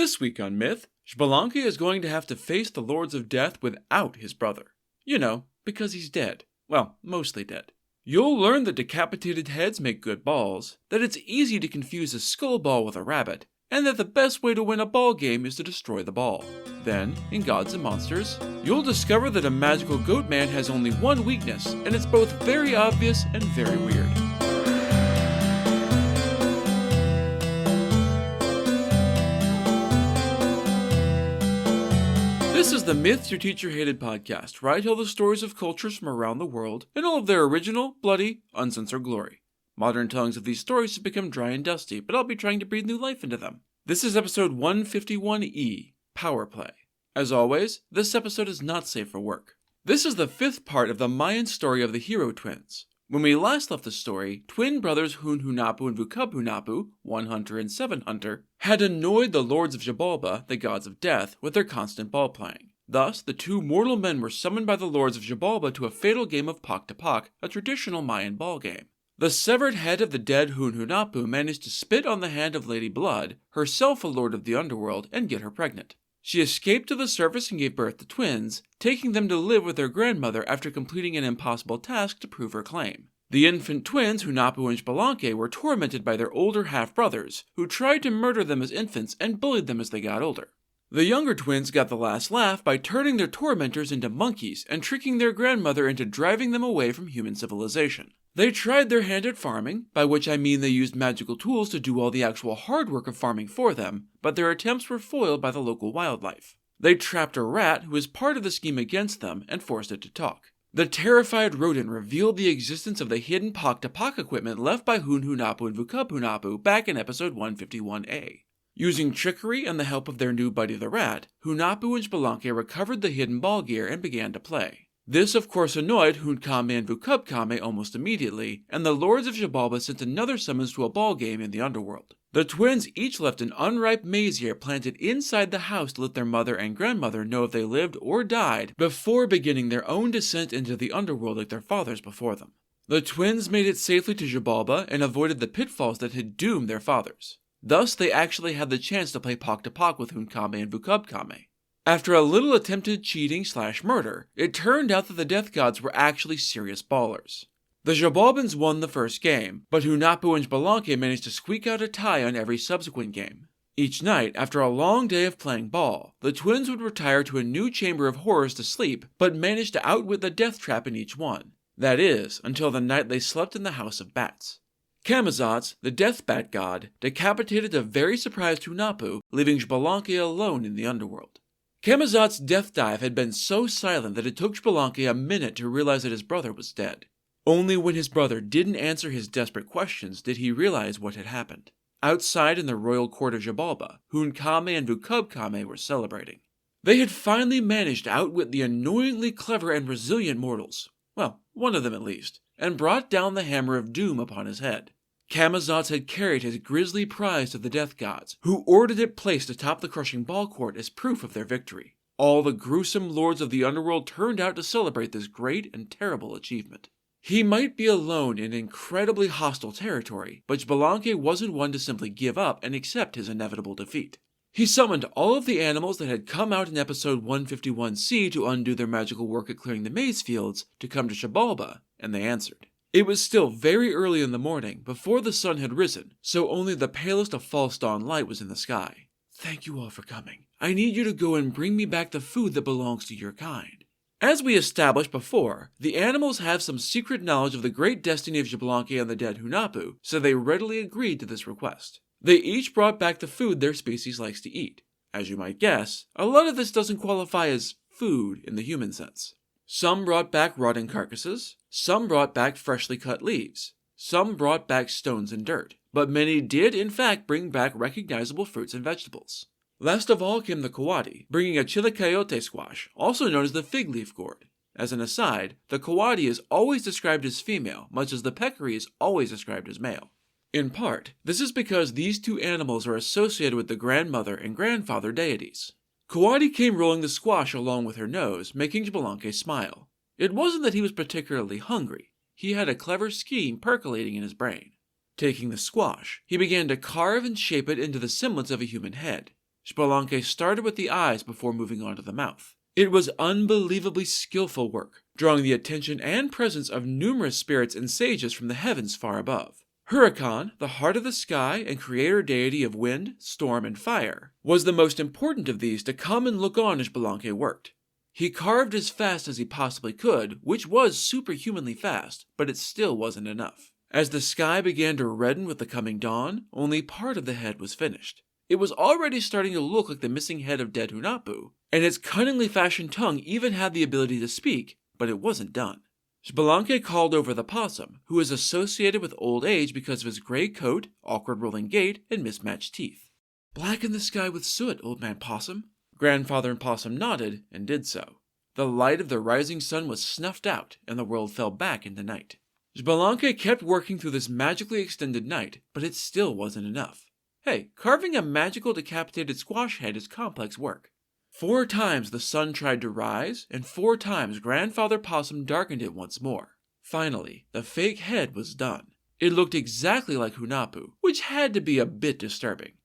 This week on Myth, Xbalanque is going to have to face the Lords of Death without his brother. You know, because he's dead. Well, mostly dead. You'll learn that decapitated heads make good balls, that it's easy to confuse a skull ball with a rabbit, and that the best way to win a ball game is to destroy the ball. Then, in Gods and Monsters, you'll discover that a magical goat man has only one weakness, and it's both very obvious and very weird. This is the Myth Your Teacher Hated podcast, where I tell the stories of cultures from around the world in all of their original, bloody, uncensored glory. Modern tellings of these stories have become dry and dusty, but I'll be trying to breathe new life into them. This is episode 151E, Power Play. As always, this episode is not safe for work. This is the fifth part of the Mayan story of the hero twins. When we last left the story, twin brothers Hunhunapu and Vucubhunapu, one hunter and seven hunter, had annoyed the lords of Xibalba, the gods of death, with their constant ball playing. Thus, the two mortal men were summoned by the lords of Xibalba to a fatal game of Pak to Pak, a traditional Mayan ball game. The severed head of the dead Hunhunapu managed to spit on the hand of Lady Blood, herself a lord of the underworld, and get her pregnant. She escaped to the surface and gave birth to twins, taking them to live with their grandmother after completing an impossible task to prove her claim. The infant twins, Hunnapu and Xbalanque, were tormented by their older half-brothers, who tried to murder them as infants and bullied them as they got older. The younger twins got the last laugh by turning their tormentors into monkeys and tricking their grandmother into driving them away from human civilization. They tried their hand at farming, by which I mean they used magical tools to do all the actual hard work of farming for them, but their attempts were foiled by the local wildlife. They trapped a rat who was part of the scheme against them and forced it to talk. The terrified rodent revealed the existence of the hidden Pak to Pak equipment left by Hunhunapu and Vucubhunapu back in episode 151A. Using trickery and the help of their new buddy the rat, Hunnapu and Xbalanque recovered the hidden ball gear and began to play. This of course annoyed Hunkame and Vucubkame almost immediately, and the lords of Xibalba sent another summons to a ball game in the underworld. The twins each left an unripe maize ear planted inside the house to let their mother and grandmother know if they lived or died before beginning their own descent into the underworld like their fathers before them. The twins made it safely to Xibalba and avoided the pitfalls that had doomed their fathers. Thus, they actually had the chance to play Pak to Pak with Hunkame and Vucubkame. After a little attempted cheating/murder, it turned out that the death gods were actually serious ballers. The Xibalbans won the first game, but Hunnapu and Xbalanque managed to squeak out a tie on every subsequent game. Each night, after a long day of playing ball, the twins would retire to a new chamber of horrors to sleep, but managed to outwit the death trap in each one. That is, until the night they slept in the House of Bats. Camazotz, the death bat god, decapitated a very surprised Hunnapu, leaving Xbalanque alone in the underworld. Camazotz's death dive had been so silent that it took Xbalanque a minute to realize that his brother was dead. Only when his brother didn't answer his desperate questions did he realize what had happened. Outside in the royal court of Xibalba, Hunkame and Vucubkame were celebrating. They had finally managed to outwit the annoyingly clever and resilient mortals, well, one of them at least, and brought down the hammer of doom upon his head. Camazotz had carried his grisly prize to the death gods, who ordered it placed atop the crushing ball court as proof of their victory. All the gruesome lords of the underworld turned out to celebrate this great and terrible achievement. He might be alone in incredibly hostile territory, but Xbalanque wasn't one to simply give up and accept his inevitable defeat. He summoned all of the animals that had come out in episode 151C to undo their magical work at clearing the maize fields to come to Xibalba, and they answered. It was still very early in the morning, before the sun had risen, so only the palest of false dawn light was in the sky. "Thank you all for coming. I need you to go and bring me back the food that belongs to your kind." As we established before, the animals have some secret knowledge of the great destiny of Xbalanque and the dead Hunnapu, so they readily agreed to this request. They each brought back the food their species likes to eat. As you might guess, a lot of this doesn't qualify as food in the human sense. Some brought back rotting carcasses, some brought back freshly cut leaves, some brought back stones and dirt, but many did in fact bring back recognizable fruits and vegetables. Last of all came the coati, bringing a chilacayote squash, also known as the fig leaf gourd. As an aside, the coati is always described as female, much as the peccary is always described as male. In part, this is because these two animals are associated with the grandmother and grandfather deities. Coati came rolling the squash along with her nose, making Xbalanque smile. It wasn't that he was particularly hungry. He had a clever scheme percolating in his brain. Taking the squash, he began to carve and shape it into the semblance of a human head. Xbalanque started with the eyes before moving on to the mouth. It was unbelievably skillful work, drawing the attention and presence of numerous spirits and sages from the heavens far above. Huracan, the heart of the sky and creator deity of wind, storm, and fire, was the most important of these to come and look on as Xbalanque worked. He carved as fast as he possibly could, which was superhumanly fast, but it still wasn't enough. As the sky began to redden with the coming dawn, only part of the head was finished. It was already starting to look like the missing head of dead Hunahpu, and its cunningly fashioned tongue even had the ability to speak, but it wasn't done. Xbalanque called over the possum, who is associated with old age because of his gray coat, awkward rolling gait, and mismatched teeth. "Blacken the sky with soot, old man possum." Grandfather and possum nodded and did so. The light of the rising sun was snuffed out, and the world fell back into night. Xbalanque kept working through this magically extended night, but it still wasn't enough. Hey, carving a magical decapitated squash head is complex work. 4 times the sun tried to rise, and 4 times Grandfather Possum darkened it once more. Finally, the fake head was done. It looked exactly like Hunahpu, which had to be a bit disturbing.